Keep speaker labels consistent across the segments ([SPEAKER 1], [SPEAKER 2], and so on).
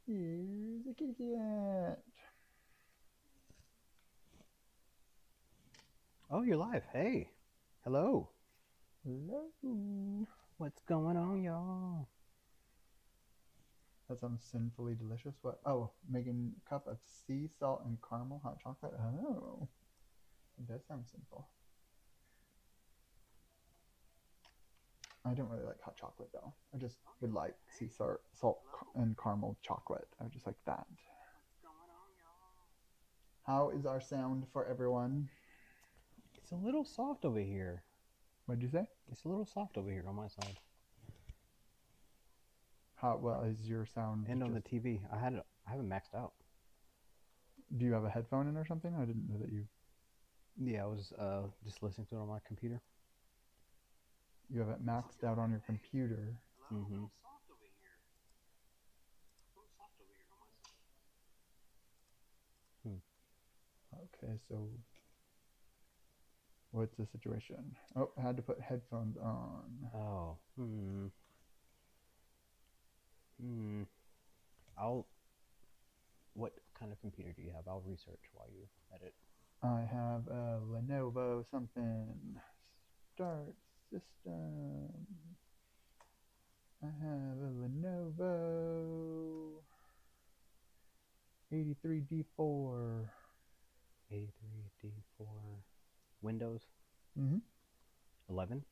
[SPEAKER 1] Here's a kitty cat.
[SPEAKER 2] Oh, you're live. Hey. Hello.
[SPEAKER 1] Hello.
[SPEAKER 2] What's going on, y'all?
[SPEAKER 1] That sounds sinfully delicious. What? Oh, making a cup of sea salt and caramel hot chocolate. Oh, it does sound sinful. I don't really like hot chocolate though. I just would like sea salt and caramel chocolate. I would just like that. How is our sound for everyone?
[SPEAKER 2] It's a little soft over here.
[SPEAKER 1] What'd you say?
[SPEAKER 2] It's a little soft over here on my side.
[SPEAKER 1] How well is your sound?
[SPEAKER 2] And on the TV. I have it maxed out.
[SPEAKER 1] Do you have a headphone in or something? I didn't know that you.
[SPEAKER 2] Yeah, I was just listening to it on my computer.
[SPEAKER 1] You have it maxed out on your computer.
[SPEAKER 2] Mm-hmm.
[SPEAKER 1] Okay, so what's the situation? Oh, I had to put headphones on.
[SPEAKER 2] Oh. What kind of computer do you have? I'll research while you edit.
[SPEAKER 1] I have a Lenovo something. Start system. I have a Lenovo 83D4.
[SPEAKER 2] 83D4. Windows?
[SPEAKER 1] Mm-hmm.
[SPEAKER 2] 11?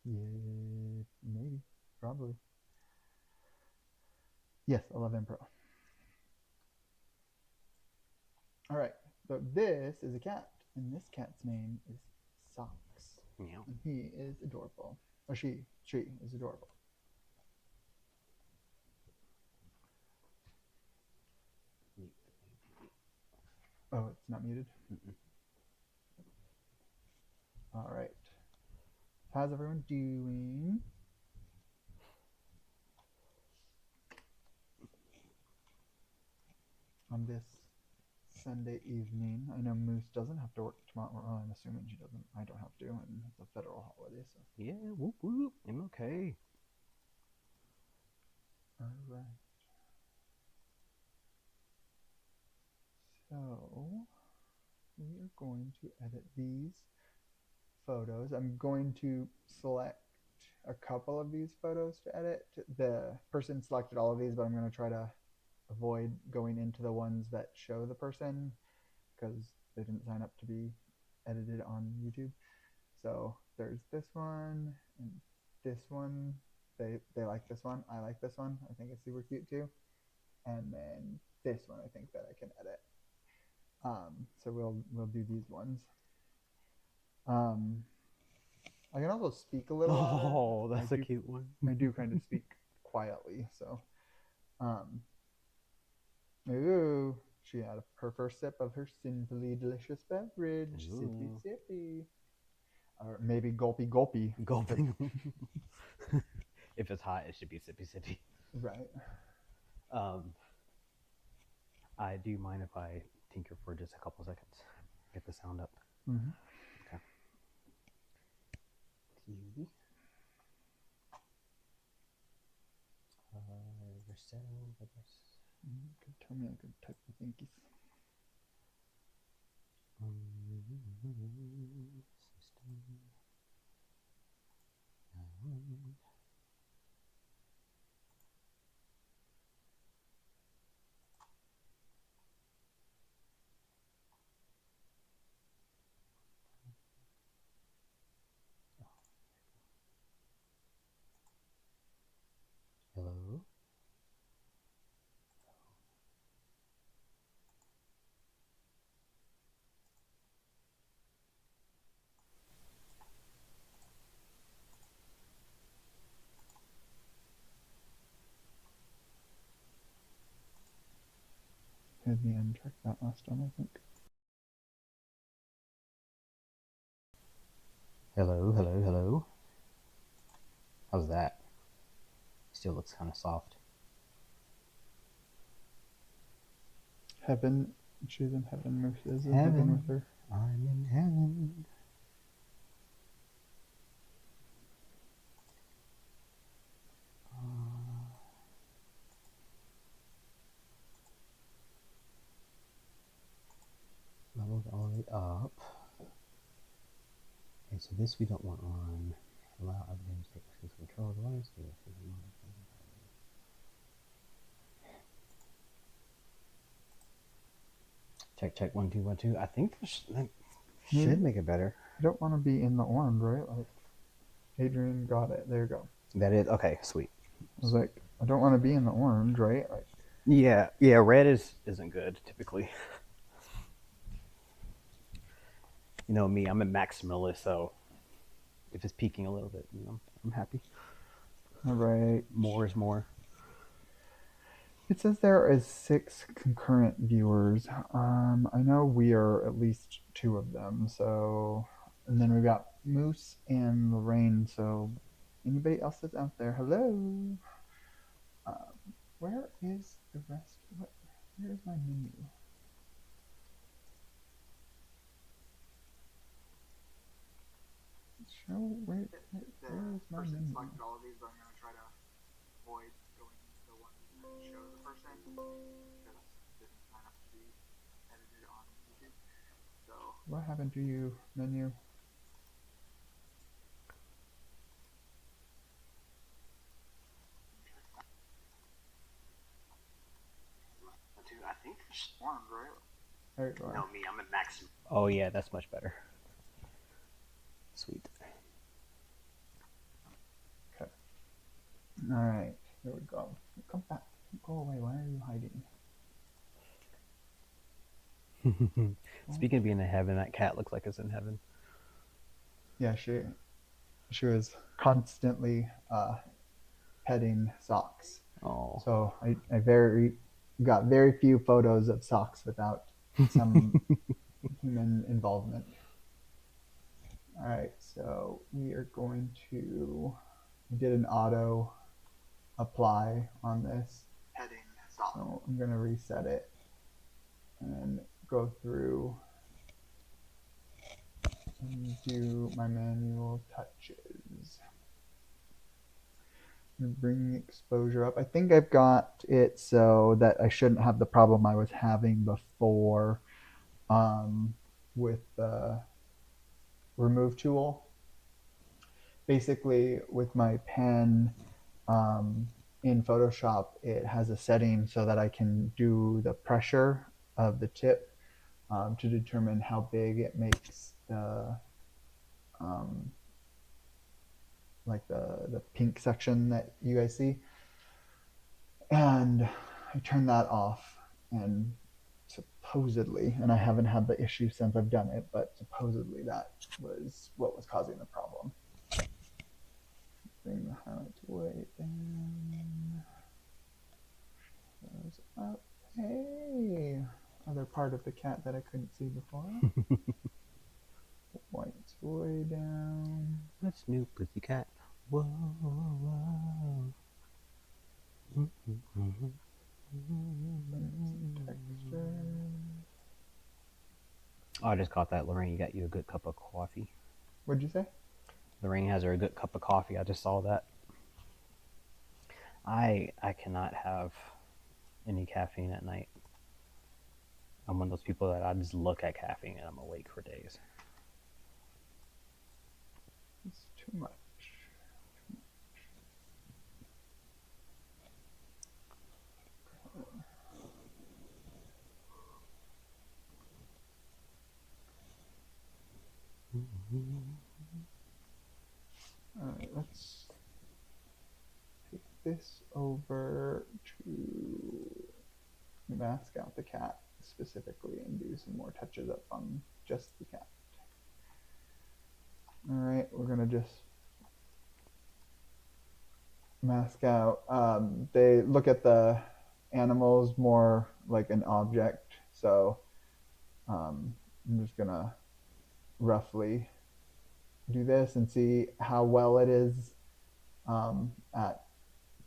[SPEAKER 1] Yeah, maybe. Probably. Yes, 11 Pro. All right. So this is a cat, and this cat's name is Socks.
[SPEAKER 2] Yeah.
[SPEAKER 1] And he is adorable. Or she is adorable. Oh, it's not muted?
[SPEAKER 2] Mm-mm.
[SPEAKER 1] All right. How's everyone doing? On this Sunday evening. I know Moose doesn't have to work tomorrow. Well, I'm assuming she doesn't. I don't have to, and it's a federal holiday, so.
[SPEAKER 2] Yeah, whoop whoop. I'm okay.
[SPEAKER 1] All right. So we are going to edit these photos. I'm going to select a couple of these photos to edit. The person selected all of these, but I'm going to try to avoid going into the ones that show the person because they didn't sign up to be edited on YouTube. So there's this one and this one. They like this one. I like this one. I think it's super cute too. And then this one I think that I can edit. So we'll do these ones. I can also speak a little louder.
[SPEAKER 2] Oh, that's a cute one.
[SPEAKER 1] I do kind of speak quietly, so. Ooh, she had her first sip of her sinfully delicious beverage.
[SPEAKER 2] Ooh.
[SPEAKER 1] Sippy sippy. Or maybe gulpy gulpy.
[SPEAKER 2] Gulping. If it's hot, it should be sippy sippy.
[SPEAKER 1] Right.
[SPEAKER 2] I do mind if I tinker for just a couple seconds. Get the sound up.
[SPEAKER 1] Mm-hmm.
[SPEAKER 2] Okay. TV.
[SPEAKER 1] Could tell me a good type of thinkies.
[SPEAKER 2] System. Hello.
[SPEAKER 1] Had me uncheck that last time, I think.
[SPEAKER 2] Hello, hello, hello. How's that? Still looks kind of soft.
[SPEAKER 1] Heaven. She's in heaven. Moose is in
[SPEAKER 2] Heaven.
[SPEAKER 1] heaven with her.
[SPEAKER 2] I'm in heaven. it up. Okay, so this we don't want on. Allow other names to take exclusive control of the landscape. Check, check, 1 2 1 2. I think that should make it better.
[SPEAKER 1] You don't want to be in the orange, right? Like, Adrian got it. There you go.
[SPEAKER 2] That is okay. Sweet.
[SPEAKER 1] I was like, I don't want to be in the orange, right? Like,
[SPEAKER 2] yeah. Red isn't good typically. You know me, I'm a maximalist, so if it's peaking a little bit, I'm happy.
[SPEAKER 1] all right.
[SPEAKER 2] More is more.
[SPEAKER 1] It says there is 6 concurrent viewers. I know we are at least 2 of them. So, and then we've got Moose and Lorraine. So, anybody else that's out there, hello. Where is the rest? Where is my menu? Show where is my menu? Selected all of these, but I'm going to try to avoid going to the ones that show the person because this is not up to be edited on YouTube. So what happened to you, menu?
[SPEAKER 2] I think
[SPEAKER 1] orange, right? There you go.
[SPEAKER 2] No, me, I'm a maximum. Oh yeah, that's much better. Sweet.
[SPEAKER 1] Okay. All right, here we go. Come back. Go away. Why are you hiding?
[SPEAKER 2] Speaking of being in heaven, that cat looks like it's in heaven.
[SPEAKER 1] Yeah, she was constantly petting Socks.
[SPEAKER 2] Oh.
[SPEAKER 1] So I got very few photos of Socks without some human involvement. All right, so we are going to did an auto apply on this heading. So I'm going to reset it and go through and do my manual touches. Bring the exposure up. I think I've got it so that I shouldn't have the problem I was having before with the remove tool. Basically, with my pen in Photoshop, it has a setting so that I can do the pressure of the tip to determine how big it makes the like the pink section that you guys see. And I turned that off, and supposedly, and I haven't had the issue since I've done it, but supposedly that was what was causing the problem. Bring the highlights way down. Those up. Hey! Other part of the cat that I couldn't see before. Whites way down.
[SPEAKER 2] That's new pussycat. Whoa, whoa.
[SPEAKER 1] Texture.
[SPEAKER 2] Oh, I just caught that. Lorraine got you a good cup of coffee.
[SPEAKER 1] What'd you say?
[SPEAKER 2] Lorraine has her a good cup of coffee. I just saw that. I cannot have any caffeine at night. I'm one of those people that I just look at caffeine and I'm awake for days.
[SPEAKER 1] It's too much. Alright, let's take this over to mask out the cat specifically and do some more touches up on just the cat. Alright, we're going to just mask out. They look at the animals more like an object, so I'm just going to roughly do this and see how well it is at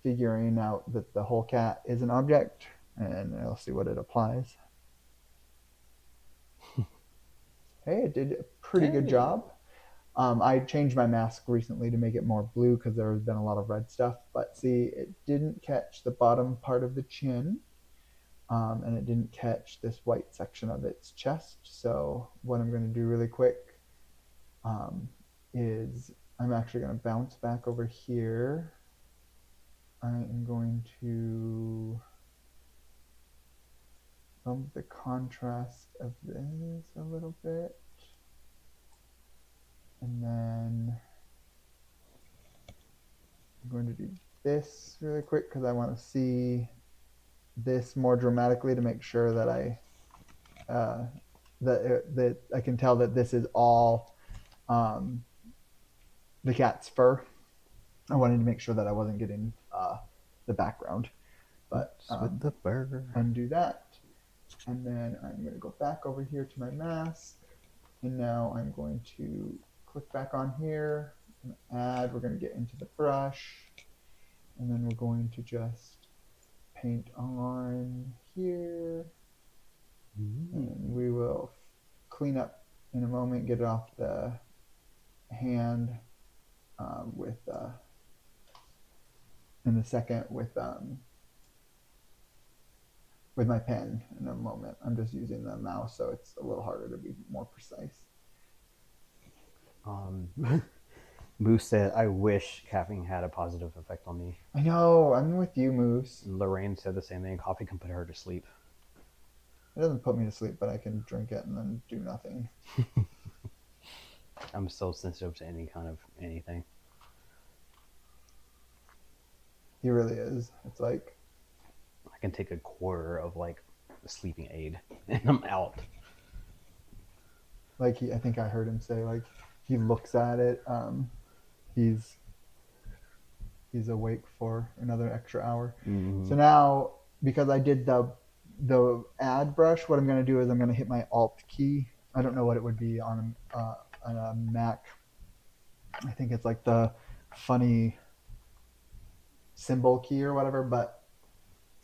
[SPEAKER 1] figuring out that the whole cat is an object, and I'll see what it applies. Hey, it did a pretty good job. I changed my mask recently to make it more blue because there has been a lot of red stuff, but see, it didn't catch the bottom part of the chin. and it didn't catch this white section of its chest. So what I'm going to do really quick is I'm actually going to bounce back over here. I am going to bump the contrast of this a little bit. And then I'm going to do this really quick because I want to see this more dramatically to make sure that that I can tell that this is all the cat's fur. I wanted to make sure that I wasn't getting the background, but
[SPEAKER 2] with the fur.
[SPEAKER 1] Undo that, and then I'm going to go back over here to my mask, and now I'm going to click back on here and add. We're going to get into the brush, and then we're going to just paint on here, and we will clean up in a moment, get it off the hand in a second with my pen in a moment. I'm just using the mouse, so it's a little harder to be more precise.
[SPEAKER 2] Moose said, I wish caffeine had a positive effect on me.
[SPEAKER 1] I know, I'm with you, Moose.
[SPEAKER 2] Lorraine said the same thing. Coffee can put her to sleep.
[SPEAKER 1] It doesn't put me to sleep, but I can drink it and then do nothing.
[SPEAKER 2] I'm so sensitive to any kind of anything.
[SPEAKER 1] He really is. It's like
[SPEAKER 2] I can take a quarter of like a sleeping aid and I'm out.
[SPEAKER 1] Like I think I heard him say like he looks at it. He's awake for another extra hour.
[SPEAKER 2] Mm-hmm.
[SPEAKER 1] So now because I did the add brush, what I'm going to do is I'm going to hit my Alt key. I don't know what it would be on a Mac. I think it's like the funny symbol key or whatever, but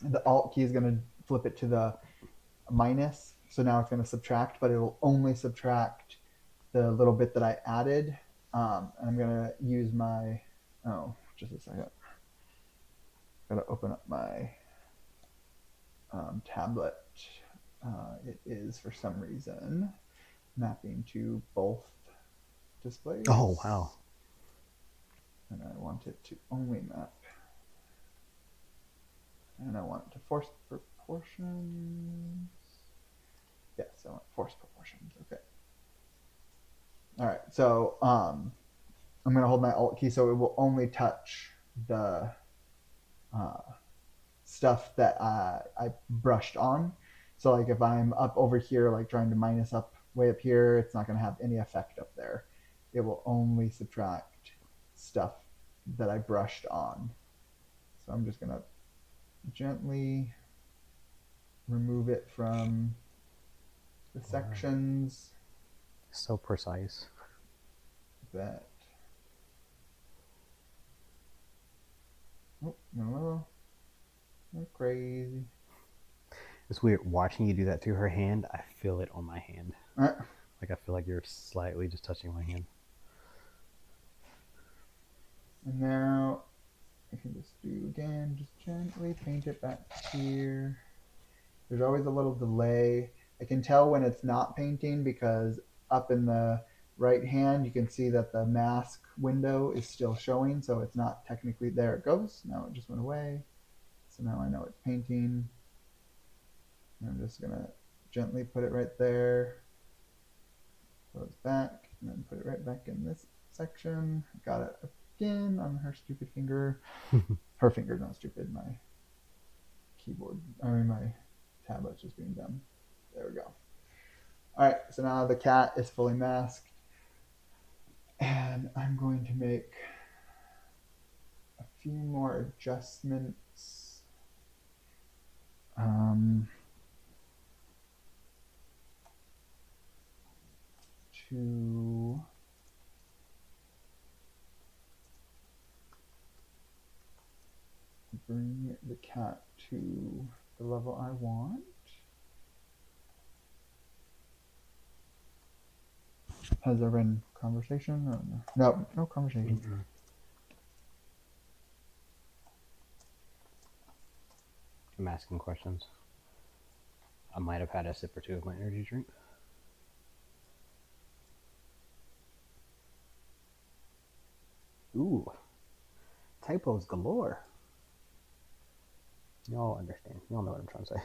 [SPEAKER 1] the Alt key is going to flip it to the minus. So now it's going to subtract, but it'll only subtract the little bit that I added. And I'm going to use my, just a second. Got to open up my tablet. It is, for some reason, mapping to both displays.
[SPEAKER 2] Oh, wow.
[SPEAKER 1] And I want it to only map. And I want it to force proportions. Yes, I want force proportions. Okay. All right. So I'm going to hold my Alt key so it will only touch the stuff that I brushed on. So like if I'm up over here, like trying to minus up way up here, it's not going to have any effect up there. It will only subtract stuff that I brushed on. So I'm just going to gently remove it from the sections.
[SPEAKER 2] So precise.
[SPEAKER 1] That. Oh, no. You're crazy.
[SPEAKER 2] It's weird watching you do that to her hand. I feel it on my hand. Like I feel like you're slightly just touching my hand.
[SPEAKER 1] And now I can just do again, just gently paint it back here. There's always a little delay. I can tell when it's not painting because up in the right hand you can see that the mask window is still showing, so it's not technically there. It goes. Now it just went away. So now I know it's painting. And I'm just gonna gently put it right there. Goes back and then put it right back in this section. Got it again on her stupid finger. Her finger's not stupid. My keyboard, my tablet's just being dumb. There we go. All right, so now the cat is fully masked, and I'm going to make a few more adjustments. To bring the cat to the level I want. Has there been conversation? Or no, no conversation.
[SPEAKER 2] Mm-mm. I'm asking questions. I might have had a sip or two of my energy drink. Ooh, typos galore. Y'all understand. Y'all know what I'm trying to say.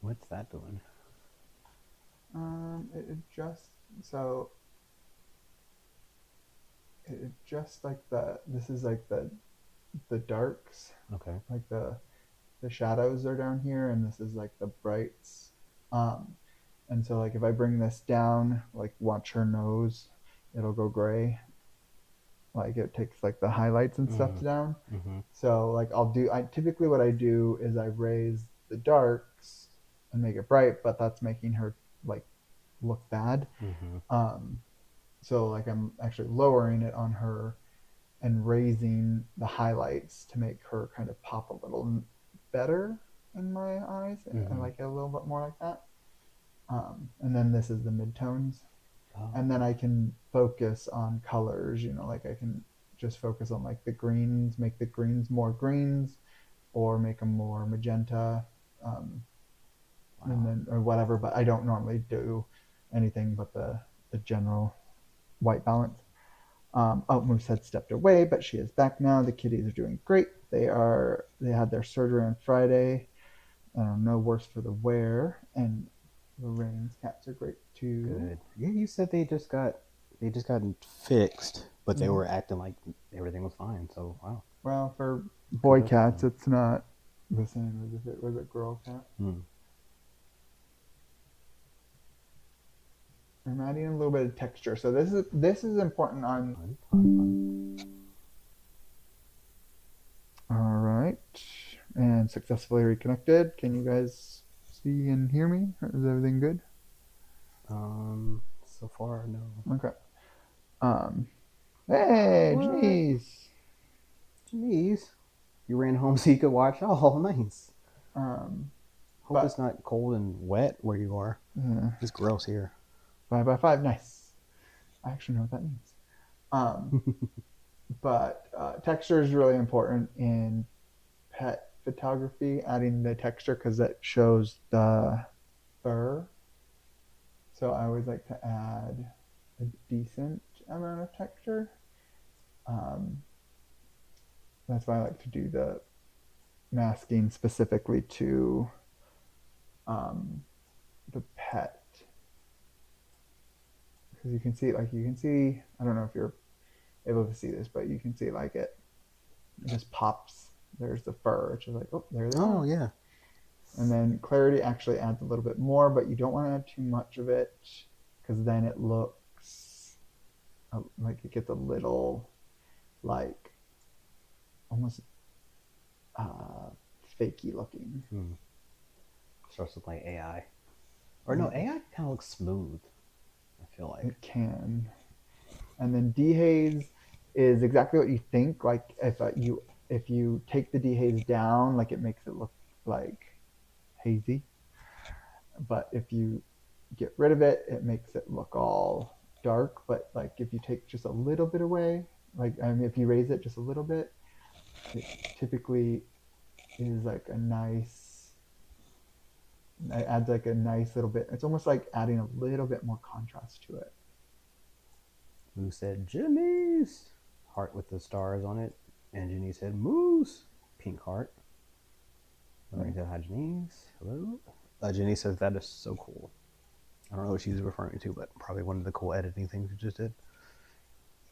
[SPEAKER 2] What's that doing?
[SPEAKER 1] It adjusts. So it adjusts like this is like the darks,
[SPEAKER 2] Okay.
[SPEAKER 1] like the shadows are down here, and this is like the brights. And so like if I bring this down, like watch her nose, it'll go gray. Like it takes like the highlights and stuff down.
[SPEAKER 2] Mm-hmm.
[SPEAKER 1] So like I typically what I do is I raise the darks and make it bright, but that's making her like look bad.
[SPEAKER 2] Mm-hmm.
[SPEAKER 1] So like I'm actually lowering it on her and raising the highlights to make her kind of pop a little better in my eyes. I like it a little bit more like that. And then this is the midtones.
[SPEAKER 2] Oh.
[SPEAKER 1] And then I can focus on colors, like I can just focus on like the greens, make the greens more greens, or make them more magenta, and then or whatever. But I don't normally do anything but the general white balance. Moose had stepped away, but she is back now. The kitties are doing great. They had their surgery on Friday. No worse for the wear, and Lorraine's cats are great too.
[SPEAKER 2] Good. Yeah, you said they just got fixed, but they were acting like everything was fine. So wow.
[SPEAKER 1] Well, for boy cats, it's not the same as if it was a girl cat. I'm adding a little bit of texture, so this is important on. All right, and successfully reconnected. Can you guys see and hear me? Is everything good?
[SPEAKER 2] So far, no.
[SPEAKER 1] Okay. Hey, Janice.
[SPEAKER 2] Janice, you ran home so you could watch. Oh, nice. Hope it's not cold and wet where you are.
[SPEAKER 1] Yeah.
[SPEAKER 2] It's gross here.
[SPEAKER 1] 5x5, nice. I actually know what that means. But texture is really important in pet photography, adding the texture because that shows the fur. So I always like to add a decent amount of texture. That's why I like to do the masking specifically to the pet. Because you can see, I don't know if you're able to see this, but you can see like it just pops. There's the fur. It's just like, oh, there they are.
[SPEAKER 2] Oh, yeah.
[SPEAKER 1] And then clarity actually adds a little bit more, but you don't want to add too much of it because then it looks like it gets a little like almost fakey looking.
[SPEAKER 2] Starts to look like AI. Or no, AI kind of looks smooth, I feel like.
[SPEAKER 1] It can. And then dehaze is exactly what you think. Like if you take the dehaze down, like it makes it look like hazy. But if you get rid of it, it makes it look all dark. But like if you take just a little bit away, like if you raise it just a little bit, it typically is like it adds like a nice little bit. It's almost like adding a little bit more contrast to it.
[SPEAKER 2] Who said Janice? Heart with the stars on it. And Janice said Moose. Pink heart. Lorraine said hi, Janice. Hello. Janice says that is so cool. I don't know what she's referring to, but probably one of the cool editing things you just did.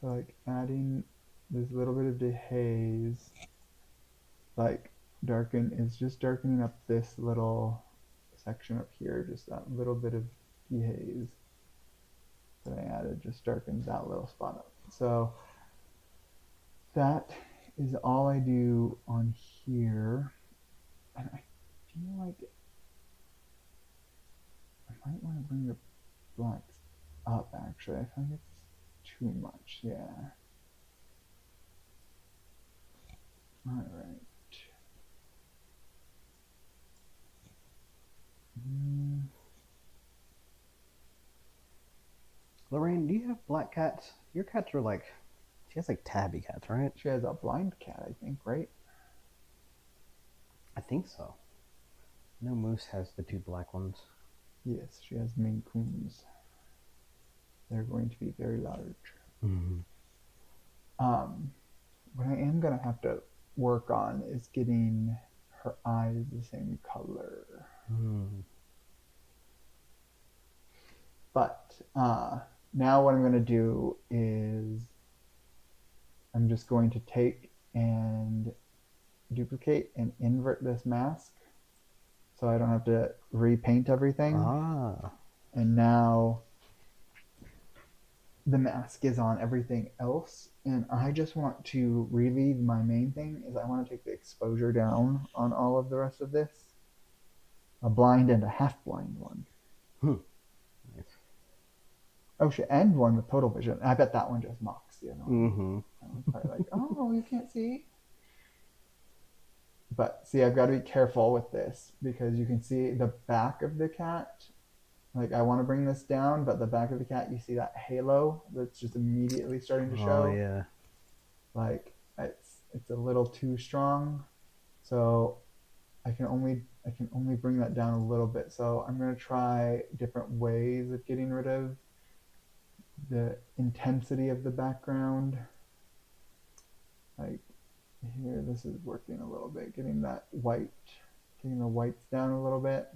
[SPEAKER 1] So like adding this little bit of dehaze, like is just darkening up this little section up here, just that little bit of dehaze that I added just darkens that little spot up. So that is all I do on here. And I feel like I might want to bring the blacks up, actually. I feel like it's too much, yeah. Alright.
[SPEAKER 2] Lorraine, do you have black cats? Your cats are like, she has like tabby cats, right?
[SPEAKER 1] She has a blind cat, I think, right?
[SPEAKER 2] I think so. No, Moose has the 2 black ones.
[SPEAKER 1] Yes, she has Maine Coons. They're going to be very large.
[SPEAKER 2] Mm-hmm.
[SPEAKER 1] What I am going to have to work on is getting her eyes the same color. But now what I'm going to do is I'm just going to take and duplicate and invert this mask so I don't have to repaint everything. And now the mask is on everything else, and I just want to relieve my main thing is I want to take the exposure down on all of the rest of this. A blind and a half blind one.
[SPEAKER 2] Nice.
[SPEAKER 1] Oh shit, and one with total vision. I bet that one just mocks the other one.
[SPEAKER 2] Mm-hmm.
[SPEAKER 1] That one's probably like, oh, you can't see. But see, I've got to be careful with this because you can see the back of the cat. Like I want to bring this down, but the back of the cat, you see that halo that's just immediately starting to show.
[SPEAKER 2] Oh yeah.
[SPEAKER 1] Like it's a little too strong, so I can only bring that down a little bit. So I'm gonna try different ways of getting rid of the intensity of the background. Like here, this is working a little bit, getting the whites down a little bit.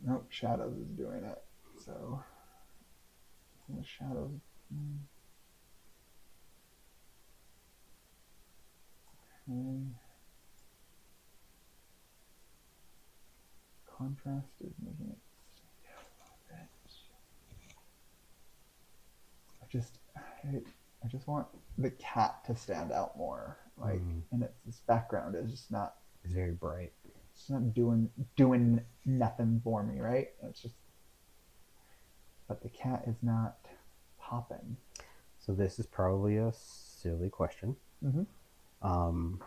[SPEAKER 1] Nope, shadows is doing it. So the shadows. Okay. Contrast is making it stand out a bit. I just want the cat to stand out more. Like, and this background is just not.
[SPEAKER 2] It's very bright.
[SPEAKER 1] It's not doing nothing for me, right? It's just, but the cat is not popping.
[SPEAKER 2] So this is probably a silly question. The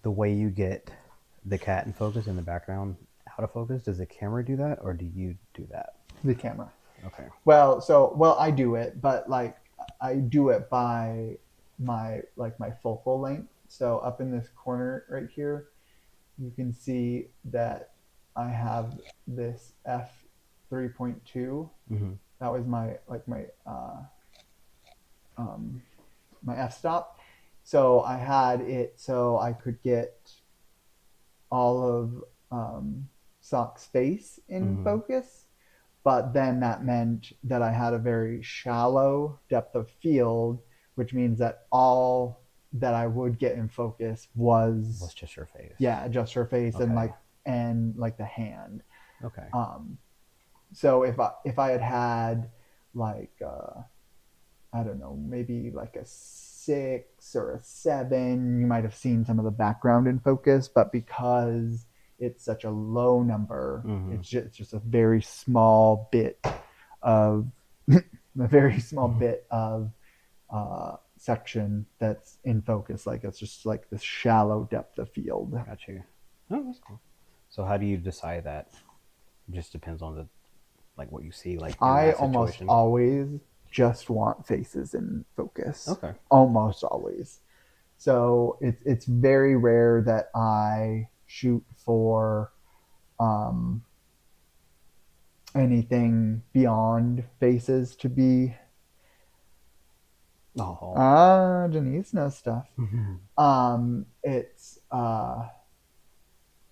[SPEAKER 2] way you get the cat in focus in the background out of focus, does the camera do that, or do you do that?
[SPEAKER 1] The camera.
[SPEAKER 2] Okay.
[SPEAKER 1] Well, I do it, but like I do it by my focal length. So up in this corner right here, you can see that I have this f3.2. That was my my f-stop. So I had it so I could get all of Sock's face in focus, but then that meant that I had a very shallow depth of field, which means that all that I would get in focus was
[SPEAKER 2] just her face.
[SPEAKER 1] Yeah, just her face.
[SPEAKER 2] Okay.
[SPEAKER 1] and the hand.
[SPEAKER 2] Okay.
[SPEAKER 1] So if I had like I don't know, maybe like a 6 or a 7, you might have seen some of the background in focus, but because it's such a low number, it's just a very small bit of section that's in focus. Like it's just like this shallow depth of field.
[SPEAKER 2] Got you. Oh, that's cool. So how do you decide that? It just depends on what you see. Like
[SPEAKER 1] I almost always just want faces in focus.
[SPEAKER 2] Okay.
[SPEAKER 1] Almost always. So it's very rare that I shoot for anything beyond faces to be. Janice knows stuff.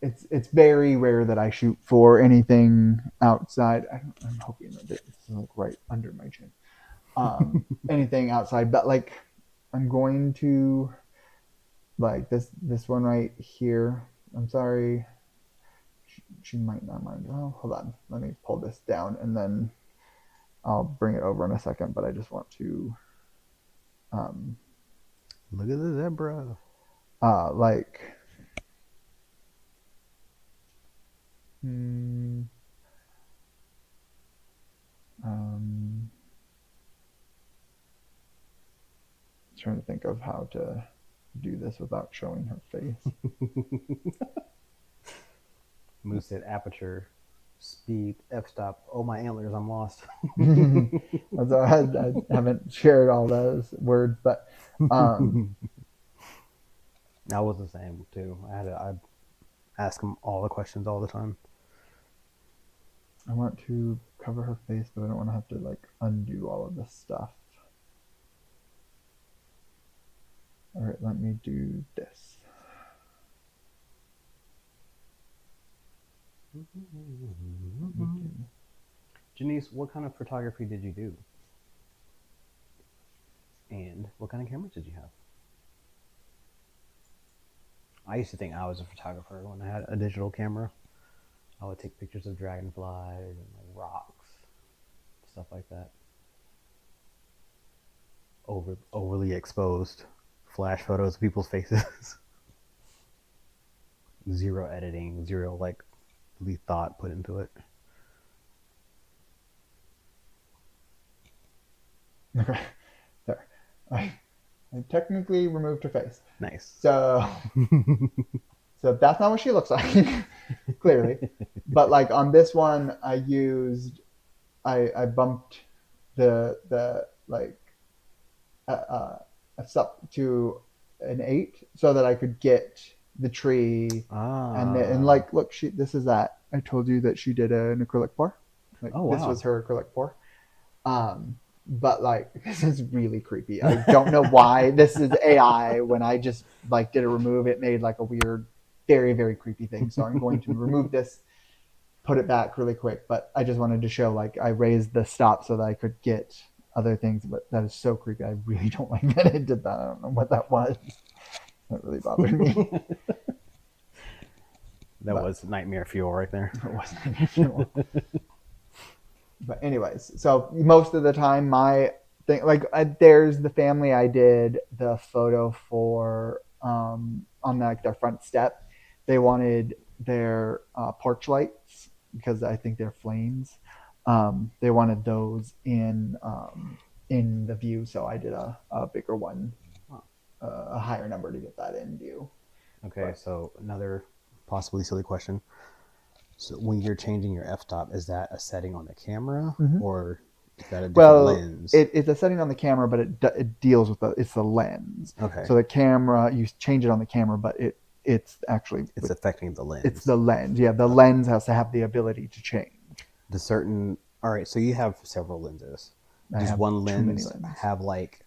[SPEAKER 1] It's very rare that I shoot for anything outside. I'm hoping that this is like right under my chin. Anything outside, but like I'm going to like this one right here. I'm sorry. She might not mind. Oh, hold on. Let me pull this down and then I'll bring it over in a second, but I just want to
[SPEAKER 2] Look at the zebra.
[SPEAKER 1] like mm, um, trying to think of how to do this without showing her face.
[SPEAKER 2] Moose said aperture, speed, f-stop. Oh, my antlers, I'm lost.
[SPEAKER 1] So I haven't shared all those words, but
[SPEAKER 2] I was the same too. I'd ask him all the questions all the time.
[SPEAKER 1] I want to cover her face, but I don't want to have to like undo all of this stuff. All right, let me do this.
[SPEAKER 2] Janice, what kind of photography did you do? And what kind of cameras did you have? I used to think I was a photographer when I had a digital camera. I would take pictures of dragonflies and like rocks, stuff like that. Overly exposed flash photos of people's faces. Zero editing, zero like really thought put into it.
[SPEAKER 1] Okay, there. I technically removed her face.
[SPEAKER 2] Nice.
[SPEAKER 1] So that's not what she looks like, clearly. But like on this one, I bumped the like up to an 8 so that I could get the tree. And like, look, this is that. I told you that she did an acrylic pour. Like,
[SPEAKER 2] oh, wow.
[SPEAKER 1] This was her acrylic pour. But like, this is really creepy. I don't know why this is AI. When I just like did a remove, it made like a weird, very, very creepy thing. So I'm going to remove this, put it back really quick. But I just wanted to show like I raised the stop so that I could get other things. But that is so creepy. I really don't like that I did that. I don't know what that was. That really bothered me.
[SPEAKER 2] That was nightmare fuel right there.
[SPEAKER 1] It was nightmare fuel. But anyways, so most of the time my thing, like there's the family I did the photo for on like their front step. They wanted their porch lights because I think they're flames. They wanted those in the view, so I did a bigger one, a higher number to get that in view.
[SPEAKER 2] Okay, so another possibly silly question. So when you're changing your f-stop, is that a setting on the camera or is that a different lens?
[SPEAKER 1] It's a setting on the camera, but it deals with it's the lens.
[SPEAKER 2] Okay.
[SPEAKER 1] So the camera, you change it on the camera, but it's
[SPEAKER 2] affecting the lens.
[SPEAKER 1] It's the lens. Yeah, the lens has to have the ability to change.
[SPEAKER 2] All right, so you have several lenses. Does one lens have like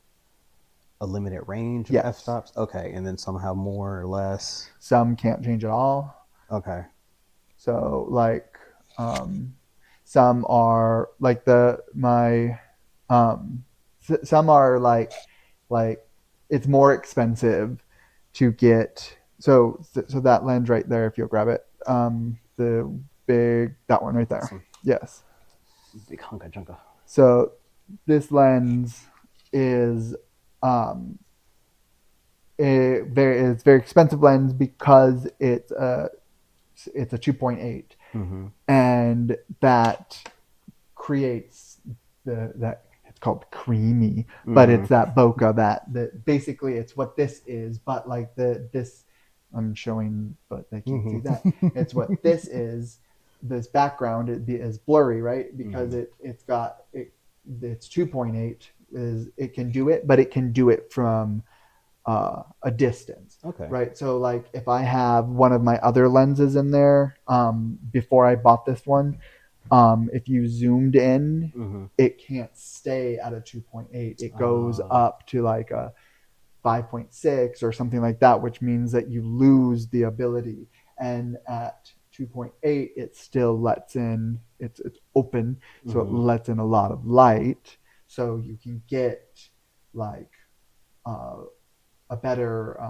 [SPEAKER 2] a limited range of f-stops? Okay, and then some have more or less.
[SPEAKER 1] Some can't change at all.
[SPEAKER 2] Okay.
[SPEAKER 1] So like some are like some are like it's more expensive to get. So that lens right there, if you'll grab it, the big, that one right there. Awesome. Yes.
[SPEAKER 2] Big hunka chunka.
[SPEAKER 1] So this lens is it's very expensive lens because it's a 2.8, and that creates that it's called creamy, but it's that bokeh that basically it's what this is, but like this I'm showing, but they can't see that. It's what this is. This background is blurry, right? Because it's 2.8 is it can do it, but it can do it from a distance.
[SPEAKER 2] Okay.
[SPEAKER 1] Right. So like if I have one of my other lenses in there, before I bought this one, if you zoomed in, it can't stay at a 2.8. It goes up to like a 5.6 or something like that, which means that you lose the ability. And at 2.8, it still lets in, it's open, so it lets in a lot of light. So you can get like a better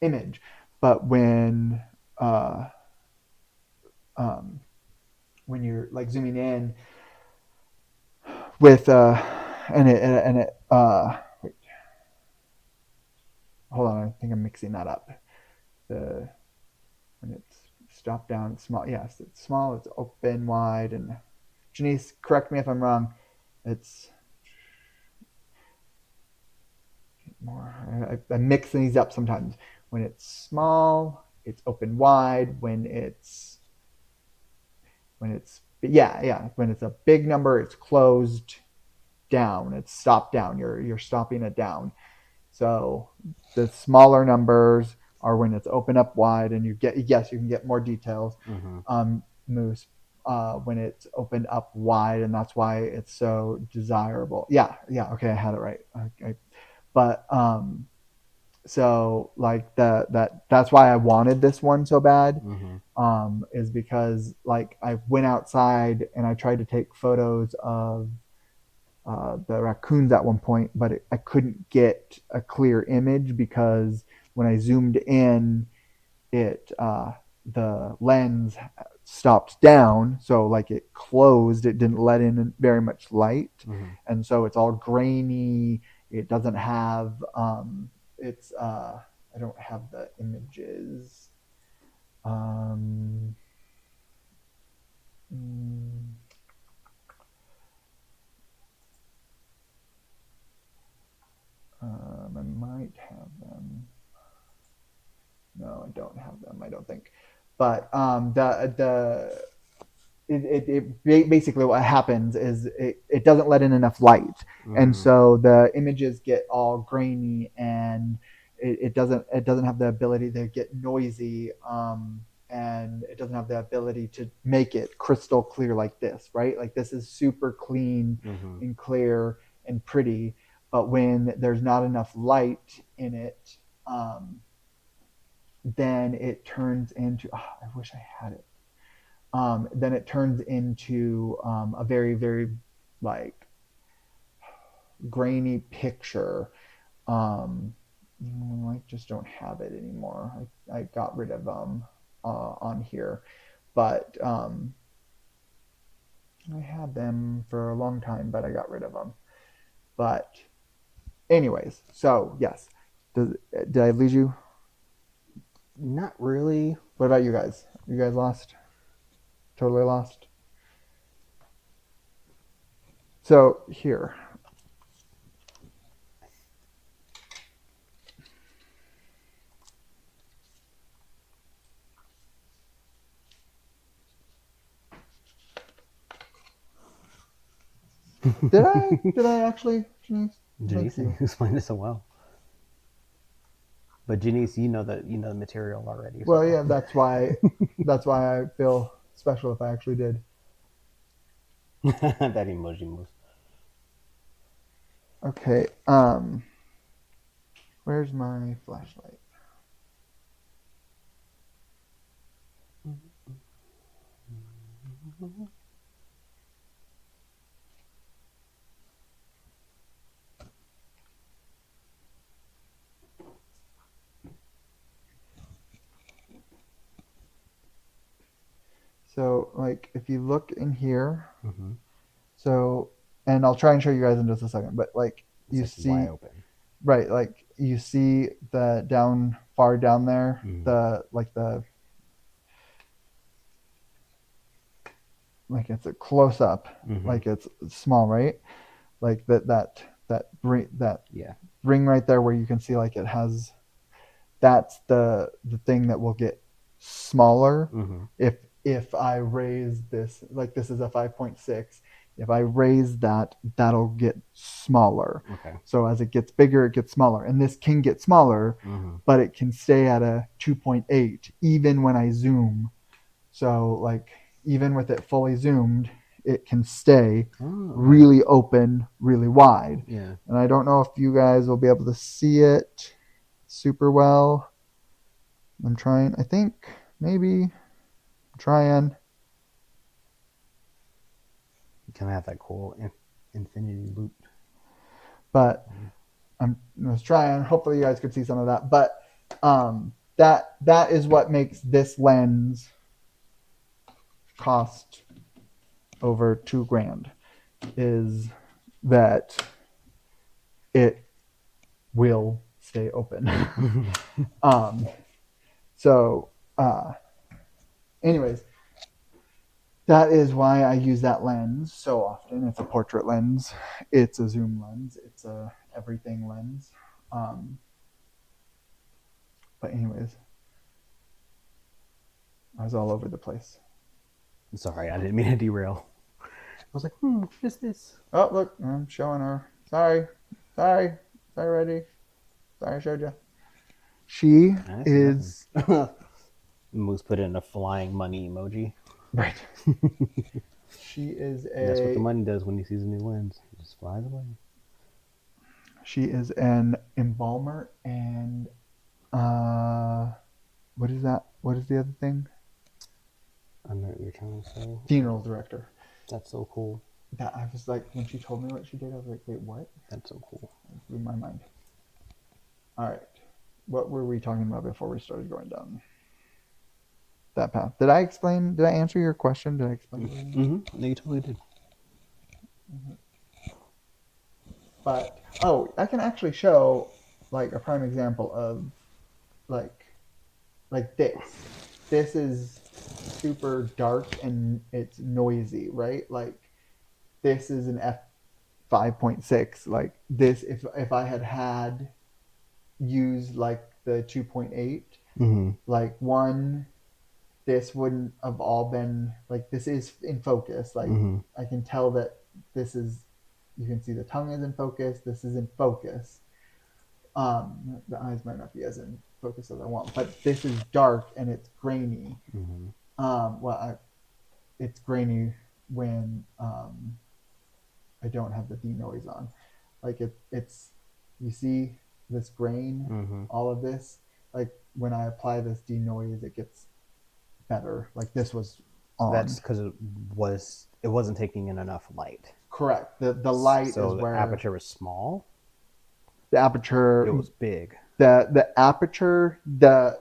[SPEAKER 1] image. But when you're like zooming in, with and it wait, hold on, I think I'm mixing that up. The when it's stopped down, it's small. Yes, it's small. It's open, wide, and Janice, correct me if I'm wrong. It's more. I'm mixing these up sometimes. When it's small, it's open wide. When it's a big number, it's closed down. It's stopped down. You're stopping it down. So the smaller numbers are when it's open up wide, and you can get more details. Moose when it's opened up wide, and that's why it's so desirable. Okay, I had it right. But so like that's why I wanted this one so bad. Is because like I went outside and I tried to take photos of the raccoons at one point, but I couldn't get a clear image because when I zoomed in, it the lens stopped down, so like it closed. It didn't let in very much light, and so it's all grainy. It doesn't have it's I don't have the images. Um, I might have them. No, I don't have them. I don't think. But basically what happens is it doesn't let in enough light, and so the images get all grainy, and it doesn't have the ability to get noisy, and it doesn't have the ability to make it crystal clear like this, right? Like this is super clean and clear and pretty, but when there's not enough light in it, then it turns into I wish I had it. Then it turns into a very, very like grainy picture. I just don't have it anymore. I got rid of them on here, but I had them for a long time, but I got rid of them. But anyways, so yes, did I lose you?
[SPEAKER 2] Not really.
[SPEAKER 1] What about you guys? You guys lost? Totally lost? So here. Did I actually, Janice?
[SPEAKER 2] Janice explained it so well. But Janice, you know the material already.
[SPEAKER 1] Well, yeah, that's why I feel special if I actually did.
[SPEAKER 2] That emoji moves.
[SPEAKER 1] Okay. Where's my flashlight? So, like, if you look in here, so, and I'll try and show you guys in just a second, but like, you see,
[SPEAKER 2] wide open.
[SPEAKER 1] Right, like you see the far down there, like it's a close up, like it's small, right? Like that ring right there where you can see like it has, that's the thing that will get smaller if I raise this, like this is a 5.6. If I raise that, that'll get smaller.
[SPEAKER 2] Okay.
[SPEAKER 1] So as it gets bigger, it gets smaller. And this can get smaller, but it can stay at a 2.8 even when I zoom. So like even with it fully zoomed, it can stay really open, really wide.
[SPEAKER 2] Yeah.
[SPEAKER 1] And I don't know if you guys will be able to see it super well. I'm trying. I think maybe I'm trying.
[SPEAKER 2] You kind of have that cool infinity loop.
[SPEAKER 1] But I was trying. Hopefully you guys could see some of that. But that is what makes this lens cost over $2,000 is that it will stay open. So anyways, that is why I use that lens so often. It's a portrait lens, it's a zoom lens, it's a everything lens. But anyways, I was all over the place.
[SPEAKER 2] Sorry, I didn't mean to derail. I was like, what is this?
[SPEAKER 1] Oh, look, I'm showing her. Sorry, ready. Sorry, I showed you. She is
[SPEAKER 2] Moose put in a flying money emoji.
[SPEAKER 1] right. She is a.
[SPEAKER 2] That's what the money does when he sees a new lens. It just flies away.
[SPEAKER 1] She is an embalmer and what is that? What is the other thing?
[SPEAKER 2] I know what you're trying to say.
[SPEAKER 1] Funeral director.
[SPEAKER 2] That's so cool.
[SPEAKER 1] That I was like, when she told me what she did, I was like, wait, what?
[SPEAKER 2] That's so cool.
[SPEAKER 1] It blew my mind. All right, what were we talking about before we started going down that path? Did I explain? Did I answer your question? Did I explain?
[SPEAKER 2] Mm-hmm. No, you totally did.
[SPEAKER 1] But I can actually show like a prime example of like this. This is super dark and it's noisy, right? Like this is an f5.6. Like this, if I had used like the 2.8, like one, this wouldn't have all been like, this is in focus. Like I can tell that this is, you can see the tongue is in focus. This is in focus. The eyes might not be as in focus as I want, but this is dark and it's grainy. It's grainy when I don't have the denoise on. Like it's you see this grain, all of this. Like when I apply this denoise, it gets better. Like this was on.
[SPEAKER 2] That's because it wasn't taking in enough light.
[SPEAKER 1] Correct. The light
[SPEAKER 2] so
[SPEAKER 1] is where
[SPEAKER 2] the aperture was small.
[SPEAKER 1] The aperture.
[SPEAKER 2] It was big.
[SPEAKER 1] The aperture, the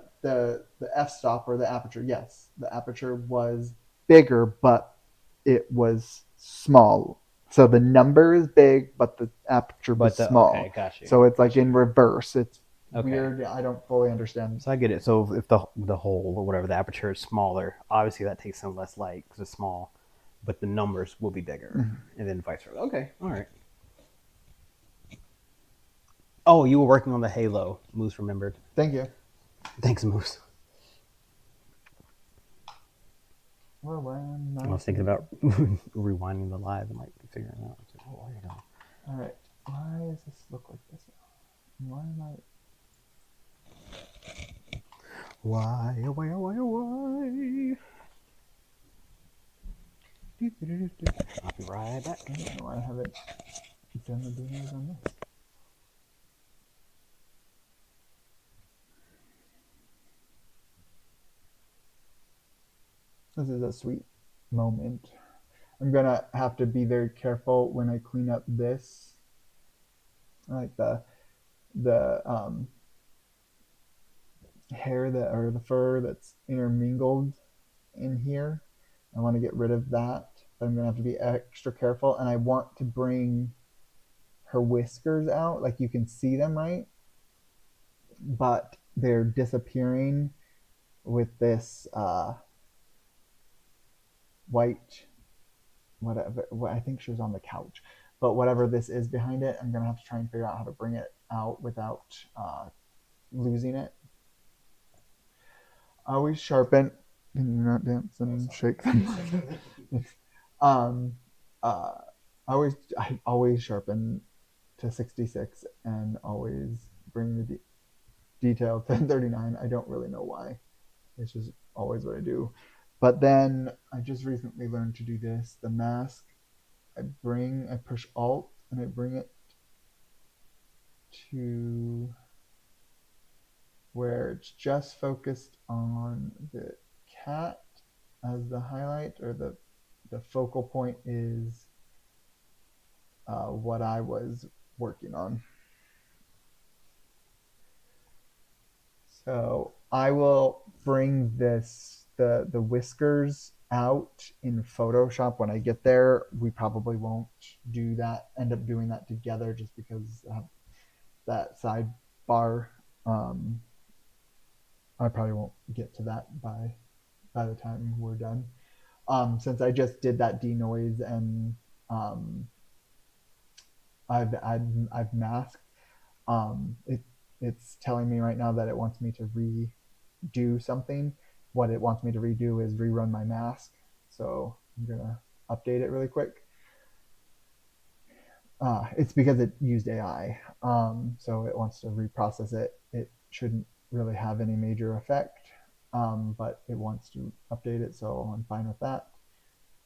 [SPEAKER 1] f-stop or the aperture. Yes, the aperture was bigger, but it was small. So the number is big, but the aperture was small.
[SPEAKER 2] Okay, got you.
[SPEAKER 1] So it's like in reverse. It's weird. I don't fully understand.
[SPEAKER 2] So I get it. So if the hole or whatever, the aperture is smaller, obviously that takes in less light because it's small, but the numbers will be bigger, and then vice versa. Okay, all right. Oh, you were working on the halo. Moose remembered.
[SPEAKER 1] Thank you.
[SPEAKER 2] Thanks, Moose.
[SPEAKER 1] Well,
[SPEAKER 2] I was thinking about rewinding the live and like figuring it out. Like, oh, you know.
[SPEAKER 1] All right. Why does this look like this? Why am I?
[SPEAKER 2] Why? I'll be right back.
[SPEAKER 1] I don't know why I haven't done the videos on this. This is a sweet moment. I'm gonna have to be very careful when I clean up this, like the hair that or the fur that's intermingled in here. I want to get rid of that, but I'm gonna have to be extra careful. And I want to bring her whiskers out, like you can see them, right? But they're disappearing with this white, whatever. I think she was on the couch, but whatever this is behind it, I'm gonna have to try and figure out how to bring it out without losing it. Always sharpen. Can you not dance and shake them? I always sharpen to 66 and always bring the detail to 39. I don't really know why. It's just always what I do. But then I just recently learned to do this. The mask, I push Alt and I bring it to where it's just focused on the cat as the highlight, or the focal point is what I was working on. So I will bring the whiskers out in Photoshop when I get there. We probably won't end up doing that together just because that sidebar. Um, I probably won't get to that by the time we're done. Since I just did that denoise and um, I've masked. It's telling me right now that it wants me to redo something. What it wants me to redo is rerun my mask. So I'm gonna update it really quick. It's because it used AI. So it wants to reprocess it. It shouldn't really have any major effect, but it wants to update it. So I'm fine with that.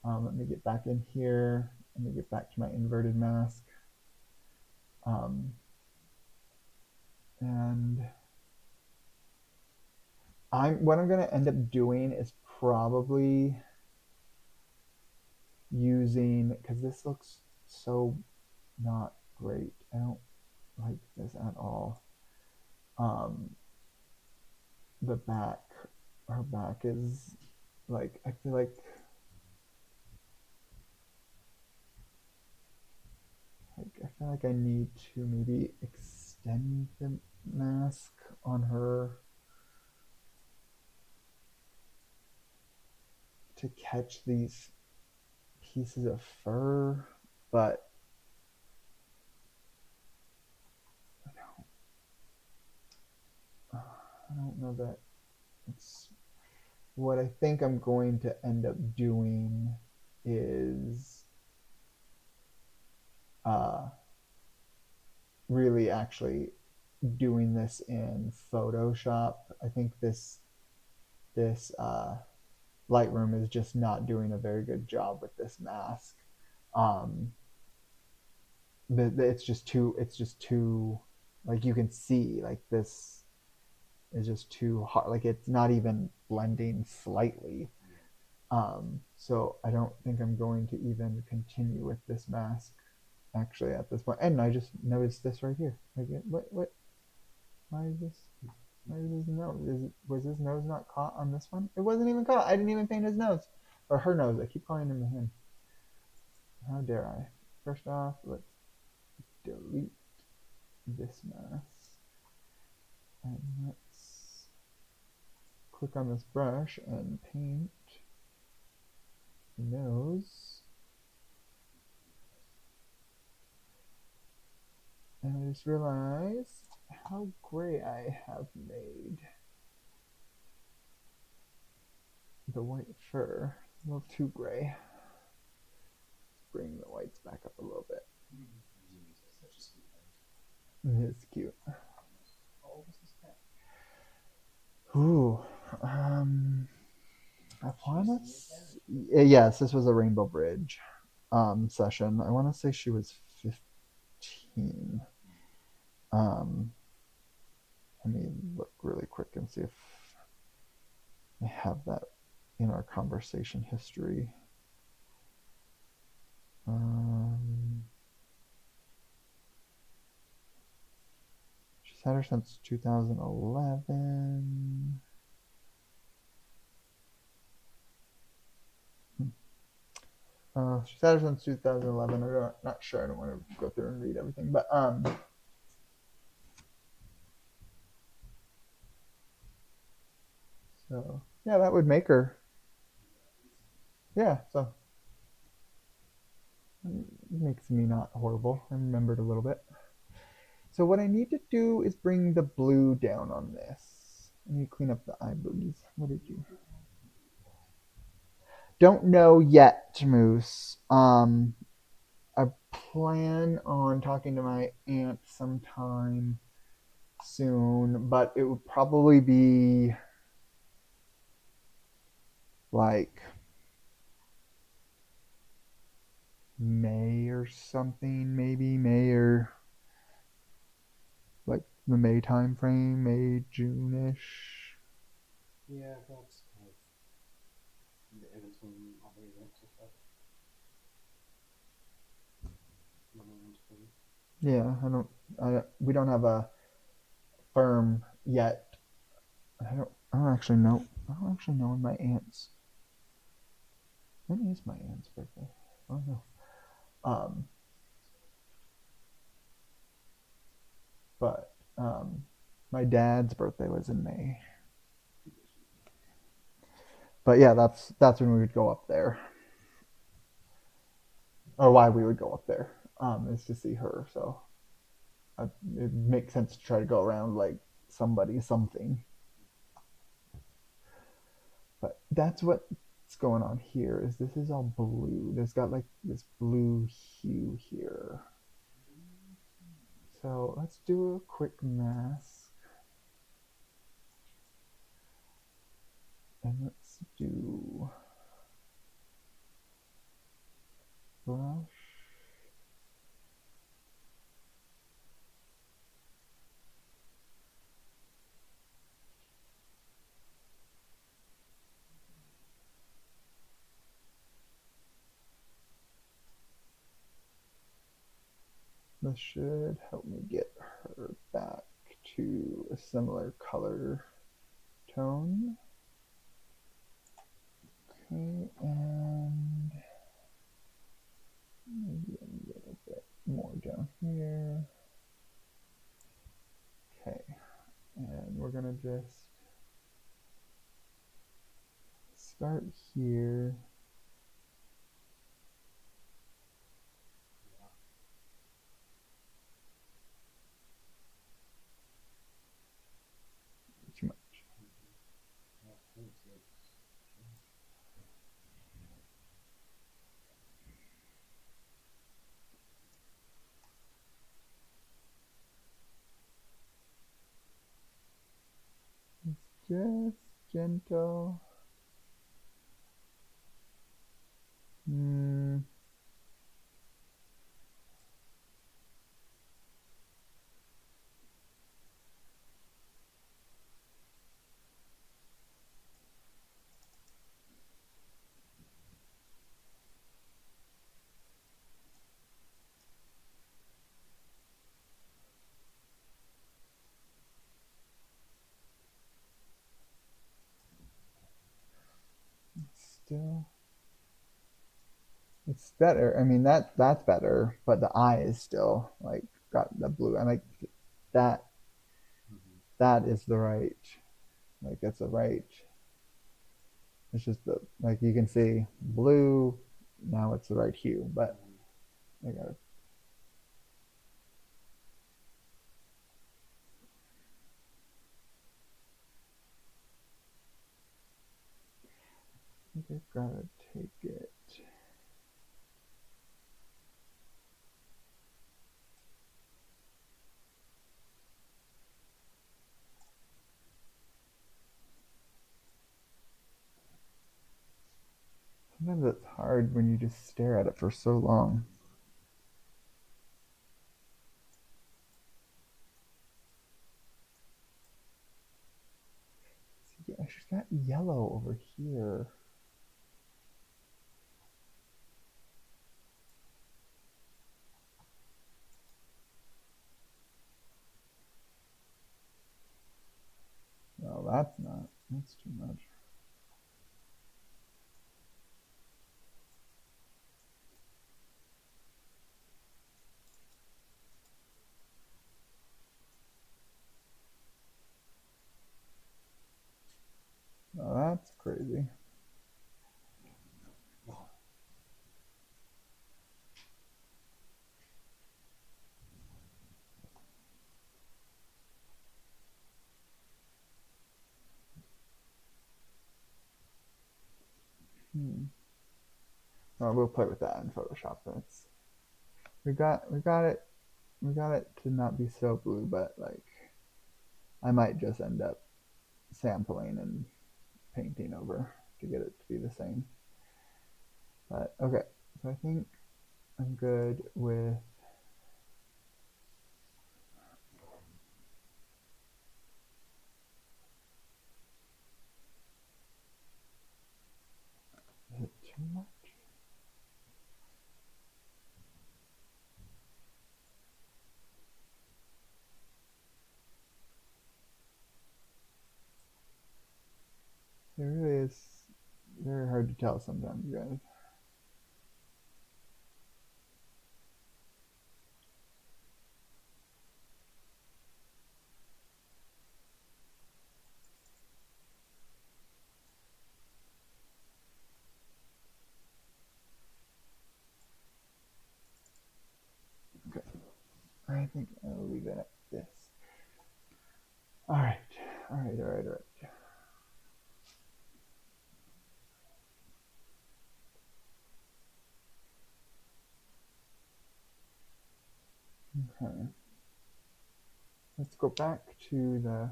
[SPEAKER 1] Let me get back in here. Let me get back to my inverted mask. And what I'm going to end up doing is probably using, because this looks so not great. I don't like this at all. The back, her back is like, I feel like I need to maybe extend the mask on her to catch these pieces of fur, but I don't know that it's what I think I'm going to end up doing is uh, really actually doing this in Photoshop. I think this Lightroom is just not doing a very good job with this mask. Um, it's just too like you can see like this is just too hard. Like it's not even blending slightly. So I don't think I'm going to even continue with this mask actually at this point. And I just noticed this right here. Like, what? Why is this? Why is his nose? Was his nose not caught on this one? It wasn't even caught. I didn't even paint his nose or her nose. I keep calling him him. How dare I? First off, let's delete this mask and let's click on this brush and paint the nose. And I just realized how gray I have made the white fur. A little too gray. Bring the whites back up a little bit. It's cute. Ooh. I wanna yes, this was a Rainbow Bridge session. I wanna say she was 15. Let me look really quick and see if I have that in our conversation history. She's had her since 2011. She's had her since 2011. I'm not sure. I don't want to go through and read everything, but so yeah, that would make her. Yeah, so it makes me not horrible. I remembered a little bit. So what I need to do is bring the blue down on this. I need to clean up the eye boogies. What did you? Don't know yet, Moose. I plan on talking to my aunt sometime soon, but it would probably be like May or something, maybe May or like the May time frame, May, June-ish.
[SPEAKER 2] Yeah, that's kind of the in between all the events and stuff.
[SPEAKER 1] Yeah, we don't have a firm yet. I don't actually know when my aunt's When is my aunt's birthday? Oh no. Um, but my dad's birthday was in May. But yeah, that's when we would go up there, or why we would go up there, is to see her. So it makes sense to try to go around like somebody something. But that's what's going on here. Is this is all blue? There's got like this blue hue here. So let's do a quick mask, and let's do brush. This should help me get her back to a similar color tone. Okay, and maybe a little bit more down here. Okay, and we're gonna just start here. Too much. It's just gentle. Hmm. Still, it's better. I mean that's better, but the eye is still like got the blue. I like that. That is the right. Like that's the right. It's just the like you can see blue. Now it's the right hue, but I gotta. I think I've gotta take it. Sometimes it's hard when you just stare at it for so long. Yeah, she's got yellow over here. No, that's not. That's too much. No, that's crazy. Hmm. Well, we'll play with that in Photoshop. That's we got it to not be so blue, but like I might just end up sampling and painting over to get it to be the same. But okay, so I think I'm good with. Is it too much? It really is very hard to tell sometimes, guys. I think I'll leave it at this. All right. Okay. Let's go back to the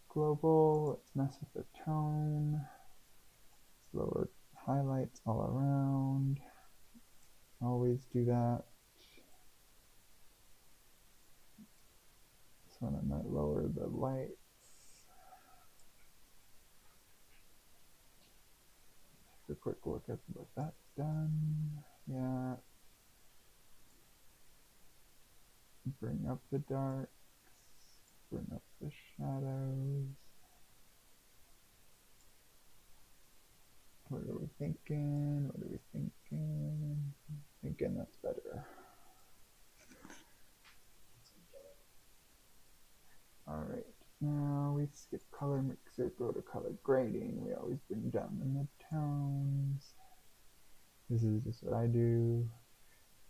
[SPEAKER 1] global. Let's mess with the tone. Let's lower highlights all around. Always do that. This one I might lower the lights. Take a quick look at what that's done. Yeah. Bring up the darks. Bring up the shadows. What are we thinking? Thinking that's better. Alright, now we skip color mixer, go to color grading. We always bring down the midtones. This is just what I do.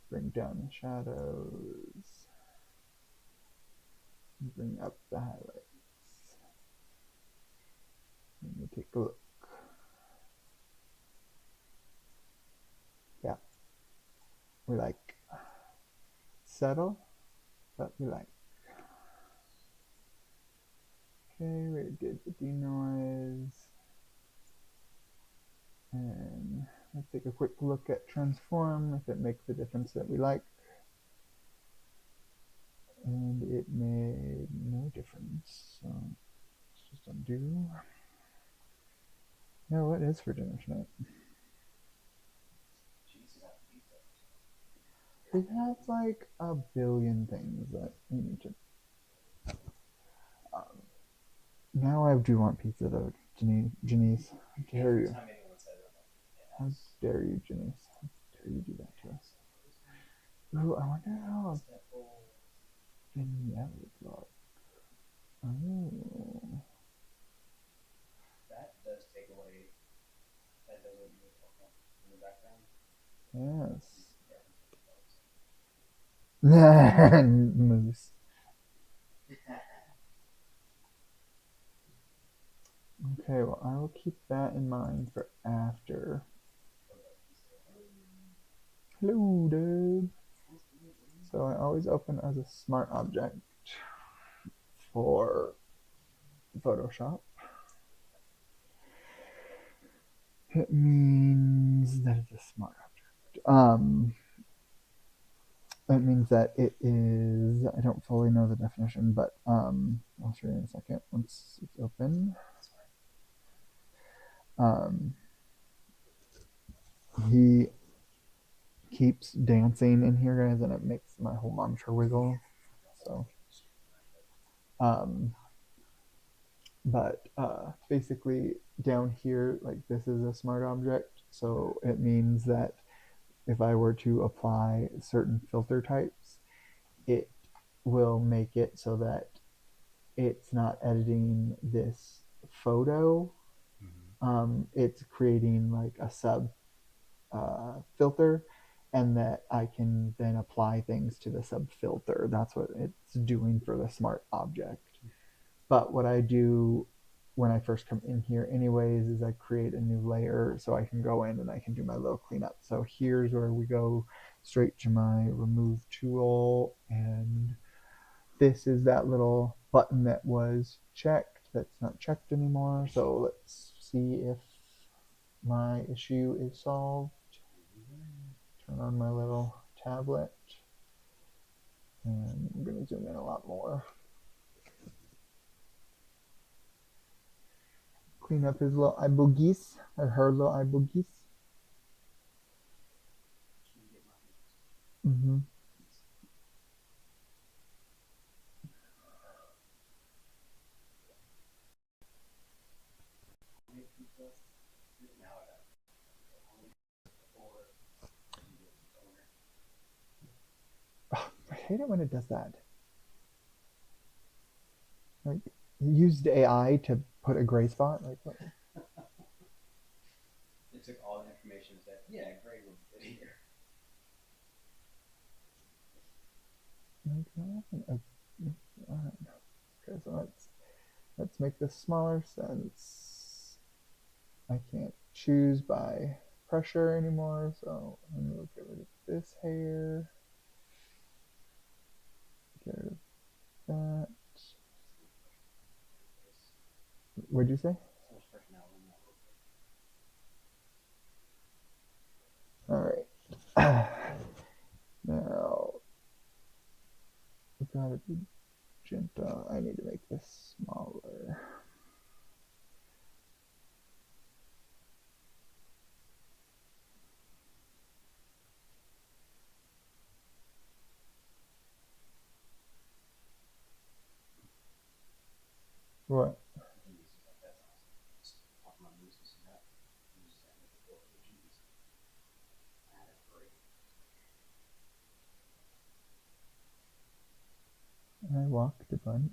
[SPEAKER 1] Bring down the shadows. Bring up the highlights. Let me take a look. Yeah, we like subtle, but we like. Okay, we did the denoise. And let's take a quick look at transform, if it makes the difference that we like. And it made no difference, so let's just undo. Now, what is for dinner tonight? We have like a billion things that we need to. Now I do want pizza though, Janice. How dare you? How dare you, Janice? How dare you do that to us? Ooh, I wonder how Vignette would look. Oh.
[SPEAKER 2] That does take away. That does what you were talking about in the background.
[SPEAKER 1] Yes. Moose. Okay, well, I will keep that in mind for after. Hello, dude. So I always open as a smart object for Photoshop. It means that it's a smart object. It means that it is, I don't fully know the definition, but I'll show you in a second once it's open. He keeps dancing in here, guys, and it makes my whole monitor wiggle. So, but basically down here, like this is a smart object, so it means that if I were to apply certain filter types, it will make it so that it's not editing this photo. It's creating like a sub filter, and that I can then apply things to the sub filter. That's what it's doing for the smart object. But what I do when I first come in here anyways is I create a new layer so I can go in and I can do my little cleanup. So here's where we go straight to my remove tool, and this is that little button that was checked that's not checked anymore. So let's see if my issue is solved. Turn on my little tablet, and I'm going to zoom in a lot more. Clean up his little eye boogies, or her little eye boogies. Mm-hmm. Oh, I hate it when it does that. Like, you used AI to put a gray spot. Like, what?
[SPEAKER 2] It took all the information and said, yeah, gray would fit here.
[SPEAKER 1] Okay, so let's make this smaller since I can't choose by pressure anymore. So I'm gonna get rid of this hair. Get rid of that. What'd you say? All right. Now we gotta be gentle. I need to make this smaller. What? I walked a bunch.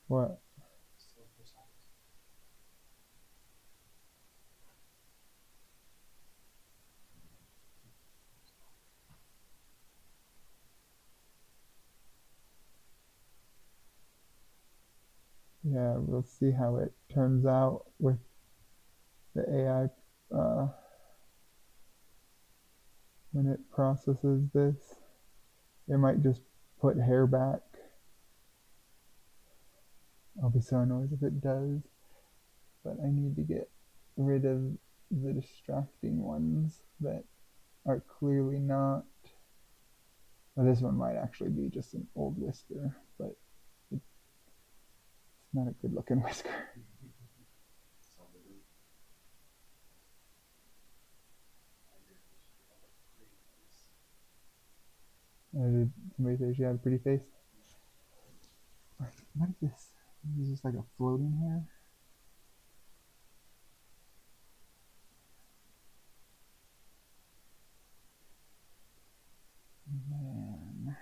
[SPEAKER 1] What? Yeah, we'll see how it turns out with the AI when it processes this. It might just put hair back. I'll be so annoyed if it does, but I need to get rid of the distracting ones that are clearly not. Well, this one might actually be just an old whisker, but it's not a good looking whisker. Did somebody say she had a pretty face? What is this? Is this like a floating hair? Man.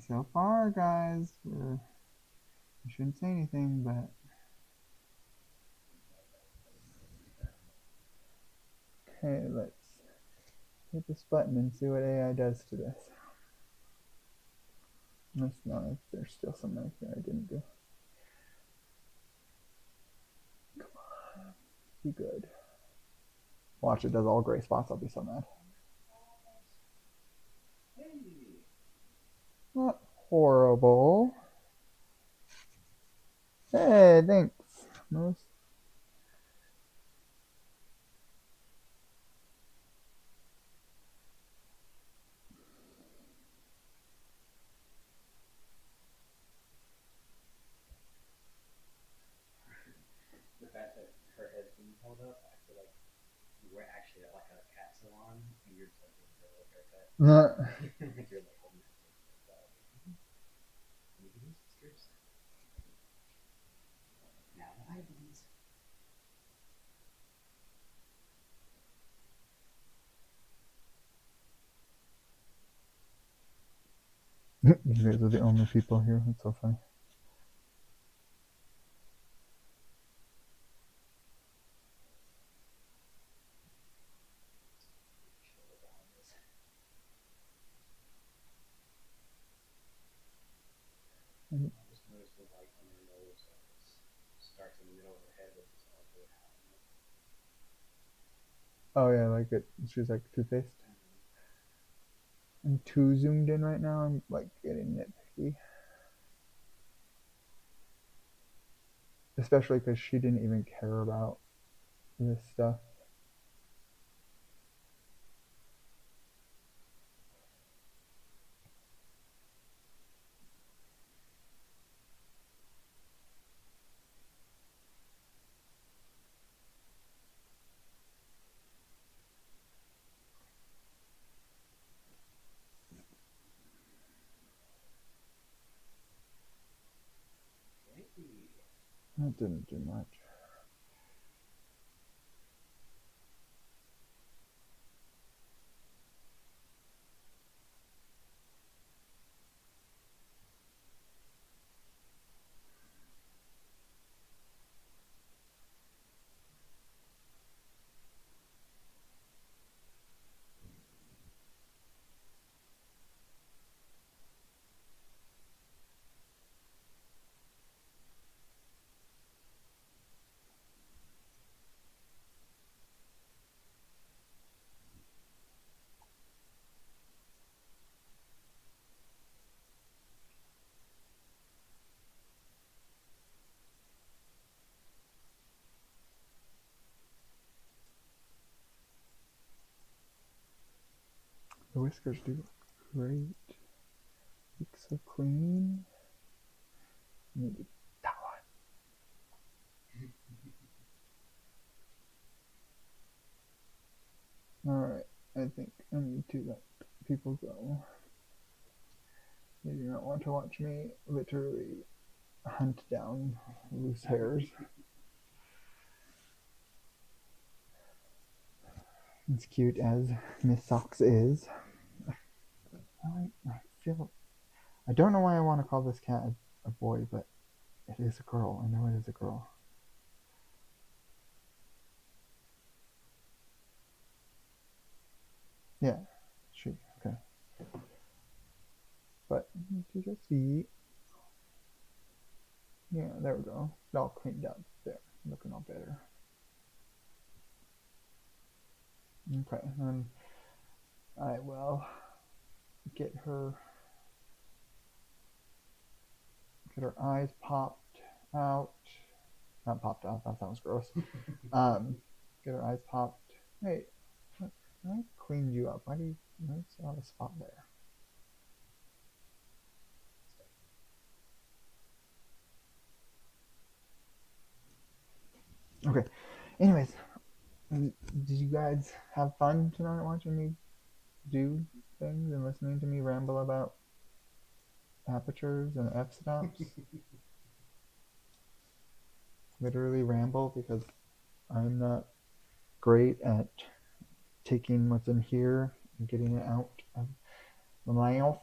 [SPEAKER 1] So far, guys, I shouldn't say anything, but okay, let's hit this button and see what AI does to this. Let's know if there's still something here I didn't do. Come on, be good. Watch, it does all gray spots. I'll be so mad. Not horrible. Hey, thanks, Moose.
[SPEAKER 2] The fact that her head's being held up, I feel like we're actually at like a cat salon and you're just like giving her a little haircut. Like you're like holding her like that. Now the eyelids.
[SPEAKER 1] You guys are the only people here. That's so funny.
[SPEAKER 2] I just noticed the white on her nose starts in the middle of her head, but it's also out.
[SPEAKER 1] Oh yeah, like it. She's like two-faced. I'm too zoomed in right now. I'm like getting nitpicky, especially because she didn't even care about this stuff. That didn't do much. The whiskers do look great. Look so clean. Maybe that one. Alright, I think I need to let people go. They do not want to watch me literally hunt down loose hairs. As cute as Miss Socks is, I feel. I don't know why I want to call this cat a boy, but it is a girl. I know it is a girl. Yeah, she. Okay. But you just see. Yeah, there we go. It's all cleaned up there. Looking all better. Okay, and I will get her eyes popped out. Not popped out, that sounds gross. Get her eyes popped. Hey, I cleaned you up. Why do you still have a spot there? Okay. Anyways, did you guys have fun tonight watching me do things and listening to me ramble about apertures and f-stops? Literally ramble because I'm not great at taking what's in here and getting it out of the mouth.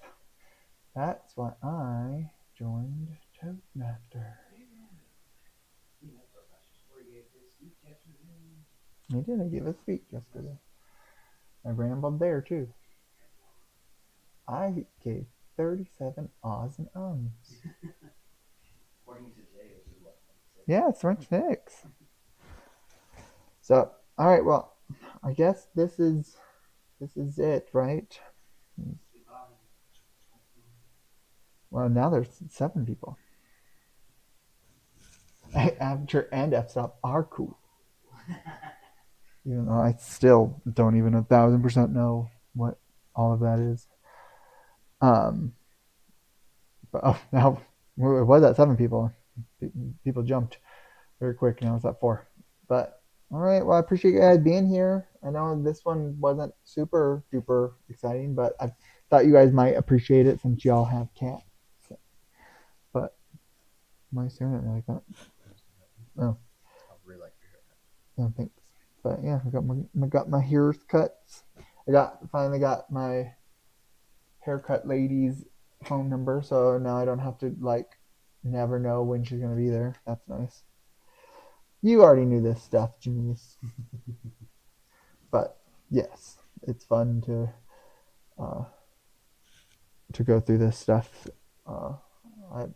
[SPEAKER 1] That's why I joined Toastmasters. I did. I gave a speech yesterday. I rambled there too. I gave 37 ahs and ums.
[SPEAKER 2] According to Jay, it was what?
[SPEAKER 1] Yeah, it's 26. So, all right. Well, I guess this is it, right? Well, now there's 7 people. Aperture and f-stop are cool. Even though I still don't even 1,000% know what all of that is. But now it was at 7 people. People jumped very quick. Now it's at 4. But all right. Well, I appreciate you guys being here. I know this one wasn't super duper exciting, but I thought you guys might appreciate it since y'all have cats. So, but my staring at me like that? Oh.
[SPEAKER 2] I really like your haircut.
[SPEAKER 1] Oh, thanks. But yeah, I got my hair cuts. Finally got my haircut lady's phone number, so now I don't have to never know when she's gonna be there. That's nice. You already knew this stuff, Janice. But yes, it's fun to go through this stuff. I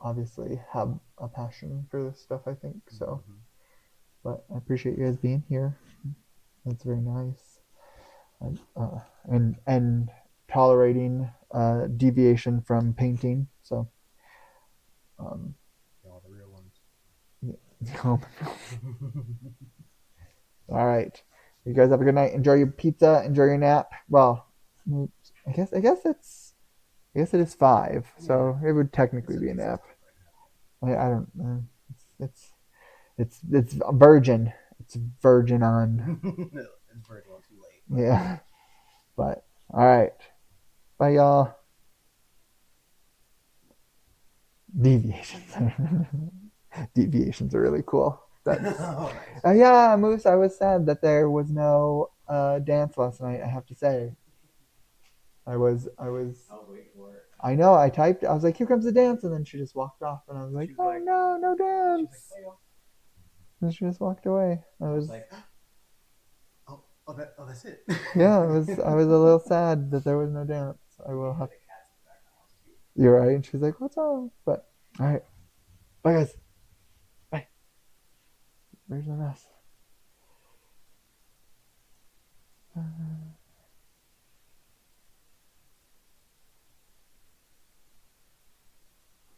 [SPEAKER 1] obviously have a passion for this stuff, I think so. But I appreciate you guys being here. That's very nice. And tolerating deviation from painting. So,
[SPEAKER 2] all the real ones.
[SPEAKER 1] Yeah. All right. You guys have a good night. Enjoy your pizza. Enjoy your nap. Well, I guess it is 5, so it would technically be a nap. I don't know. It's virgin. It's virgin on.
[SPEAKER 2] It's virgin on too late.
[SPEAKER 1] Yeah. But all right. Bye, y'all. Deviations. Deviations are really cool. That's,
[SPEAKER 2] Oh, nice.
[SPEAKER 1] yeah, Moose, I was sad that there was no dance last night, I have to say. I was
[SPEAKER 2] waiting for it.
[SPEAKER 1] I know, I typed, I was like, here comes the dance, and then she just walked off, and I was like,
[SPEAKER 2] She was
[SPEAKER 1] oh
[SPEAKER 2] like-
[SPEAKER 1] no, no dance.
[SPEAKER 2] She's like, "Hey,
[SPEAKER 1] And she just walked away. I was
[SPEAKER 2] like, that's it.
[SPEAKER 1] yeah, I was a little sad that there was no dance. I will have. You're right. And she's like, what's up? But all right, bye guys. Bye. Where's the mess?